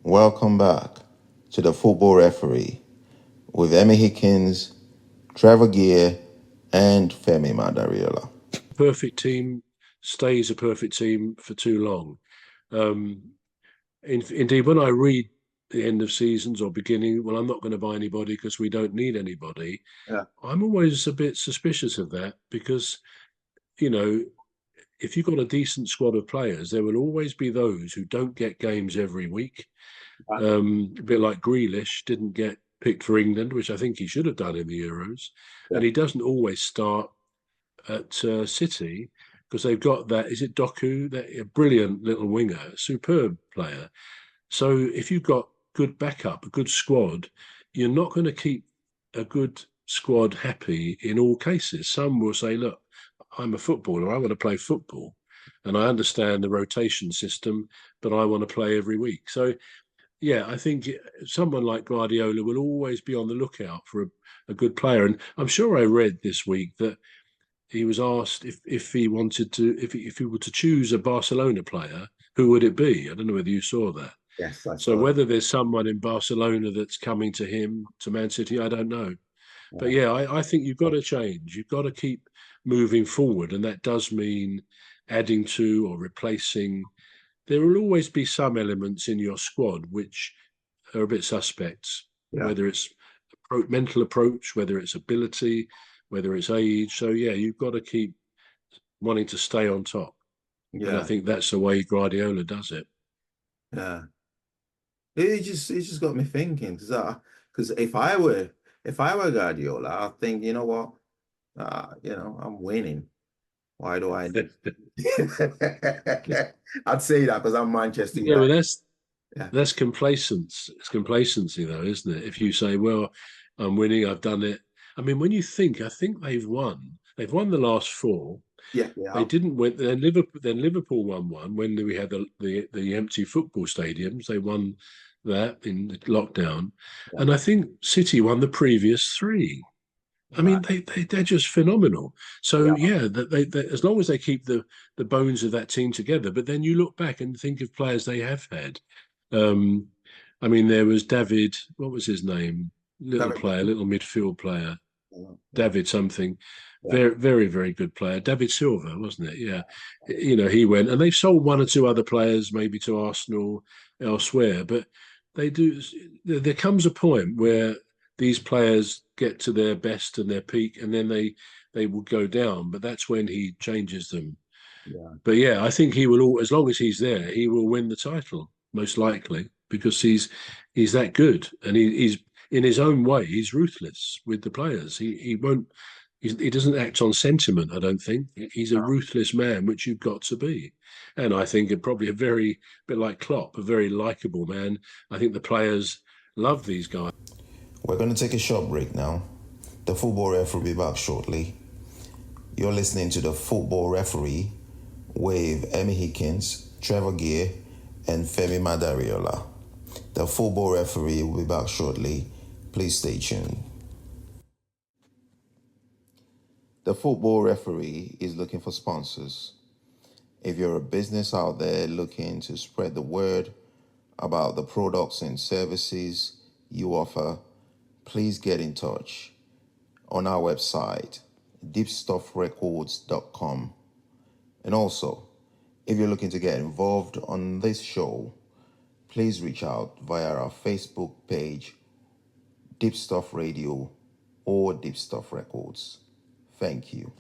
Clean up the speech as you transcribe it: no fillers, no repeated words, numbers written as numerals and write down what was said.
Welcome back to the Football Referee with Emmy Hikins, Trevor and Femi Madariola. Perfect team stays a perfect team for too long. Indeed, when I read the end of seasons or beginning, well, I'm not going to buy anybody because we don't need anybody. Yeah. I'm always a bit suspicious of that because, if you've got a decent squad of players, there will always be those who don't get games every week. A bit like Grealish didn't get picked for England, which I think he should have done in the Euros. Yeah. And he doesn't always start at City because they've got that. Is it Doku? That a brilliant little winger, superb player. So if you've got good backup, a good squad, you're not going to keep a good squad happy in all cases. Some will say, "Look, I'm a footballer. I want to play football, and I understand the rotation system, but I want to play every week." So yeah, I think someone like Guardiola will always be on the lookout for a good player. And I'm sure I read this week that he was asked if he wanted to if he were to choose a Barcelona player, who would it be? I don't know whether you saw that. Yes, I So saw whether there's someone in Barcelona that's coming to him to Man City, I don't know. that. But yeah, I think you've got to change. You've got to keep moving forward, and that does mean adding to or replacing. There will always be some elements in your squad which are a bit suspects, Yeah. whether it's mental approach, whether it's ability, whether it's age. So yeah, you've got to keep wanting to stay on top. And I Yeah, think that's the way Guardiola does it. yeah. It just got me thinking because if I were Guardiola, I think, you know what? I'm winning. Why do I do? I'd say that because I'm Manchester Yeah, well, United. Yeah. that's complacence. It's complacency, though, isn't it? If you say, "Well, I'm winning, I've done it." I mean, when you think, I think they've won. They've won the last four. Yeah, They yeah. didn't win. Then Liverpool won one when we had the empty football stadiums. They won that in the lockdown, Yeah. and I think City won the previous three. I mean, they're just phenomenal. So yeah, they as long as they keep the bones of that team together. But then you look back and think of players they have had. Um, I mean, there was David. What was his name? Little player, little midfield player. Yeah. David something. Yeah. Very, very, very good player. David Silva, wasn't it? Yeah. He went and they've sold one or two other players maybe to Arsenal elsewhere, but they do. There comes a point where these players get to their best and their peak, and then they will go down. But that's when he changes them. Yeah. But yeah, I think he will. As long as he's there, he will win the title most likely because he's that good, and he's in his own way. He's ruthless with the players. He won't. He doesn't act on sentiment. I don't think he's a ruthless man, which you've got to be. And I think probably a very bit like Klopp, a very likable man. I think the players love these guys. We're going to take a short break now. The Football Referee will be back shortly. You're listening to the Football Referee with Emmy Hikins, Trevor and Femi Madariola. The Football Referee will be back shortly. Please stay tuned. The Football Referee is looking for sponsors. If you're a business out there looking to spread the word about the products and services you offer, please get in touch on our website, deepstuffrecords.com. And also, if you're looking to get involved on this show, please reach out via our Facebook page, Deep Stuff Radio or Deep Stuff Records. Thank you.